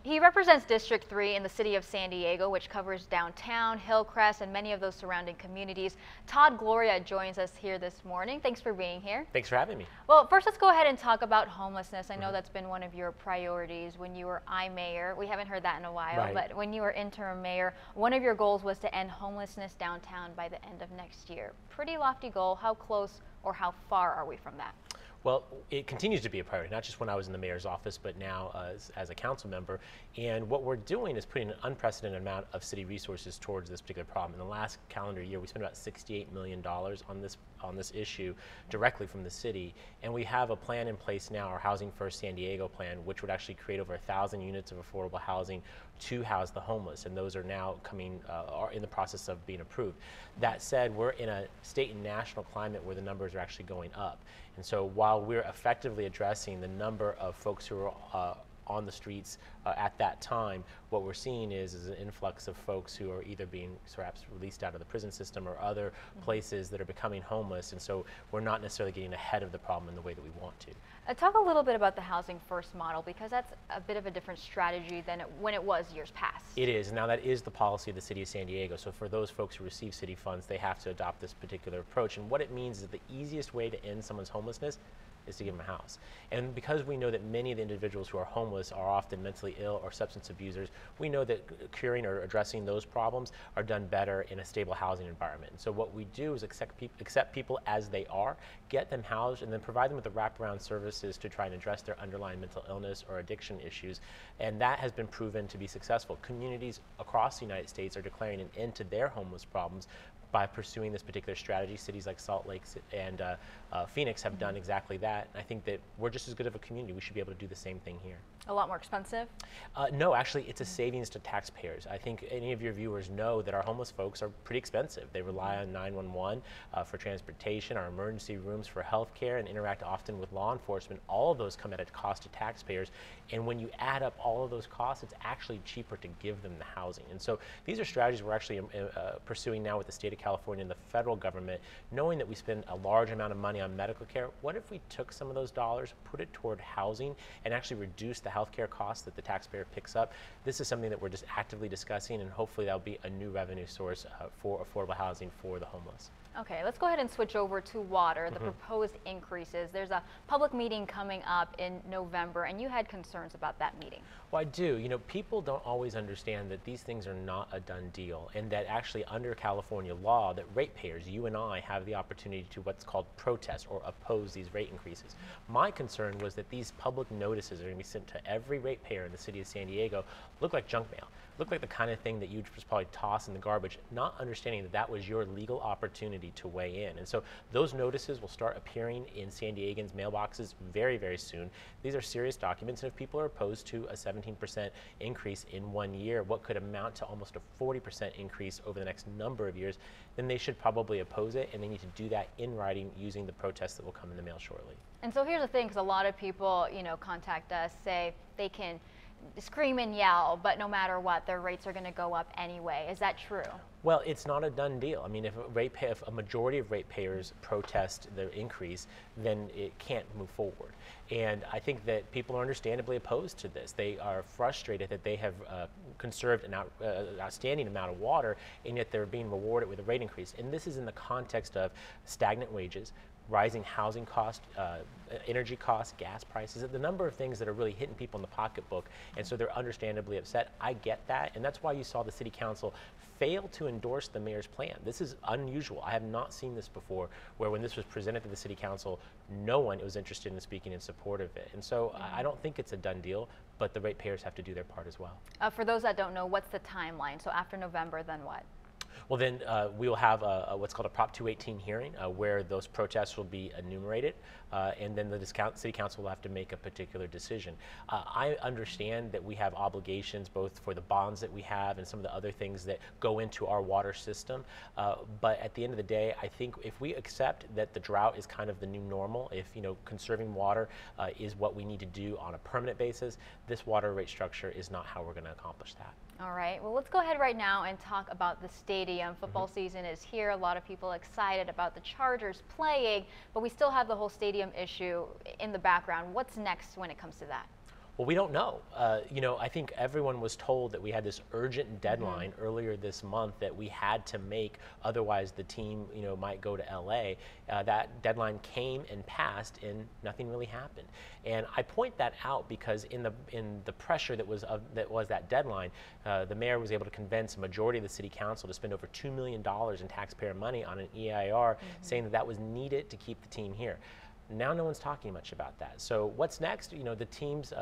He represents District 3 in the city of San Diego, which covers downtown, Hillcrest, and many of those surrounding communities. Todd Gloria joins us here this morning. Thanks for being here. Thanks for having me. Well, first let's go ahead and talk about homelessness. I know that's been one of your priorities when you were mayor. We haven't heard that in a while, but when you were interim mayor, one of your goals was to end homelessness downtown by the end of next year. Pretty lofty goal. How close or how far are we from that? Well, it continues to be a priority, not just when I was in the mayor's office, but now as a council member. And what we're doing is putting an unprecedented amount of city resources towards this particular problem. In the last calendar year, we spent about $68 million on this issue directly from the city. And we have a plan in place now, our Housing First San Diego plan, which would actually create over 1,000 units of affordable housing to house the homeless. And those are now are in the process of being approved. That said, we're in a state and national climate where the numbers are actually going up. And so while we're effectively addressing the number of folks who are on the streets at that time, what we're seeing is an influx of folks who are either being perhaps released out of the prison system or other places that are becoming homeless. And so we're not necessarily getting ahead of the problem in the way that we want to. Talk a little bit about the Housing First model, because that's a bit of a different strategy than when it was years past. It is. Now that is the policy of the city of San Diego. So for those folks who receive city funds, they have to adopt this particular approach. And what it means is the easiest way to end someone's homelessness is to give them a house. And because we know that many of the individuals who are homeless are often mentally ill or substance abusers, we know that curing or addressing those problems are done better in a stable housing environment. And so what we do is accept people as they are, get them housed, and then provide them with the wraparound services to try and address their underlying mental illness or addiction issues. And that has been proven to be successful. Communities across the United States are declaring an end to their homeless problems by pursuing this particular strategy. Cities like Salt Lake and Phoenix have done exactly that. And I think that we're just as good of a community. We should be able to do the same thing here. A lot more expensive? No, actually, it's a savings to taxpayers. I think any of your viewers know that our homeless folks are pretty expensive. They rely on 911 for transportation, our emergency rooms for health care, and interact often with law enforcement. All of those come at a cost to taxpayers. And when you add up all of those costs, it's actually cheaper to give them the housing. And so these are strategies we're actually pursuing now with the state of California and the federal government, knowing that we spend a large amount of money on medical care. What if we took some of those dollars, put it toward housing, and actually reduce the healthcare costs that the taxpayer picks up? This is something that we're just actively discussing, and hopefully that'll be a new revenue source for affordable housing for the homeless. Okay, let's go ahead and switch over to water, the proposed increases. There's a public meeting coming up in November, and you had concerns about that meeting. Well, I do. You know, people don't always understand that these things are not a done deal, and that actually under California law, that ratepayers, you and I, have the opportunity to what's called protest or oppose these rate increases. My concern was that these public notices are going to be sent to every ratepayer in the city of San Diego look like junk mail. Look like the kind of thing that you'd just probably toss in the garbage, not understanding that that was your legal opportunity to weigh in. And so those notices will start appearing in San Diegans' mailboxes very, very soon. These are serious documents, and if people are opposed to a 17% increase in 1 year, what could amount to almost a 40% increase over the next number of years, then they should probably oppose it, and they need to do that in writing using the protest that will come in the mail shortly. And so here's the thing, because a lot of people, contact us, say they can scream and yell, but no matter what, their rates are going to go up anyway. Is that true? Well, it's not a done deal. I mean, if a majority of ratepayers protest the increase, then it can't move forward. And I think that people are understandably opposed to this. They are frustrated that they have conserved an outstanding amount of water, and yet they're being rewarded with a rate increase. And this is in the context of stagnant wages, rising housing costs, energy costs, gas prices, the number of things that are really hitting people in the pocketbook, and so they're understandably upset. I get that, and that's why you saw the city council fail to endorse the mayor's plan. This is unusual. I have not seen this before, where when this was presented to the city council, no one was interested in speaking in support of it. And so I don't think it's a done deal, but the ratepayers have to do their part as well. For those that don't know, what's the timeline? So after November, then what? Well, then we will have what's called a Prop 218 hearing where those protests will be enumerated, and then the City Council will have to make a particular decision. I understand that we have obligations both for the bonds that we have and some of the other things that go into our water system, but at the end of the day, I think if we accept that the drought is kind of the new normal, if conserving water is what we need to do on a permanent basis, this water rate structure is not how we're going to accomplish that. All right, well, let's go ahead right now and talk about the stadium. Football season is here. A lot of people excited about the Chargers playing, but we still have the whole stadium issue in the background. What's next when it comes to that? Well, we don't know. You know, I think everyone was told that we had this urgent deadline earlier this month that we had to make, otherwise the team, you know, might go to LA. That deadline came and passed, and nothing really happened. And I point that out because in the pressure that was that deadline, the mayor was able to convince a majority of the city council to spend over $2 million in taxpayer money on an EIR, saying that that was needed to keep the team here. Now no one's talking much about that. So what's next? You know, the team's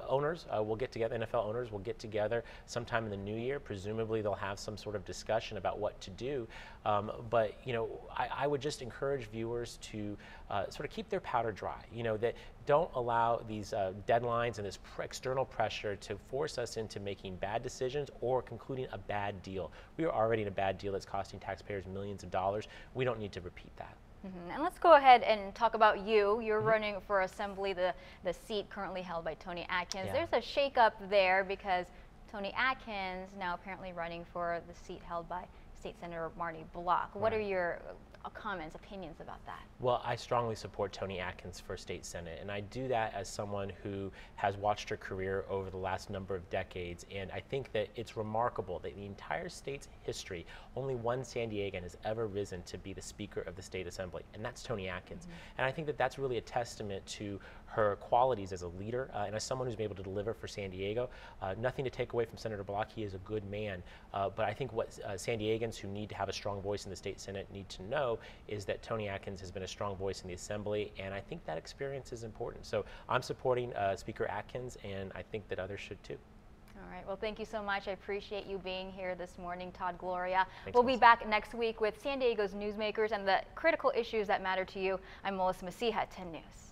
owners will get together, NFL owners will get together sometime in the new year. Presumably they'll have some sort of discussion about what to do. But, you know, I would just encourage viewers to sort of keep their powder dry. You know, that don't allow these deadlines and this external pressure to force us into making bad decisions or concluding a bad deal. We are already in a bad deal that's costing taxpayers millions of dollars. We don't need to repeat that. And let's go ahead and talk about you. You're running for Assembly, the seat currently held by Toni Atkins. Yeah. There's a shakeup there because Toni Atkins now apparently running for the seat held by State Senator Marty Block. What are your comments, opinions about that? Well, I strongly support Toni Atkins for State Senate, and I do that as someone who has watched her career over the last number of decades, and I think that it's remarkable that in the entire state's history, only one San Diegan has ever risen to be the Speaker of the State Assembly, and that's Toni Atkins. And I think that that's really a testament to her qualities as a leader and as someone who's been able to deliver for San Diego. Nothing to take away from Senator Block, he is a good man, but I think what San Diegans who need to have a strong voice in the State Senate need to know is that Toni Atkins has been a strong voice in the Assembly, and I think that experience is important. So I'm supporting Speaker Atkins, and I think that others should too. All right, well, thank you so much. I appreciate you being here this morning, Todd Gloria. Thanks, we'll be Melissa. back next week with San Diego's newsmakers and the critical issues that matter to you. I'm Melissa Mecija, 10 News.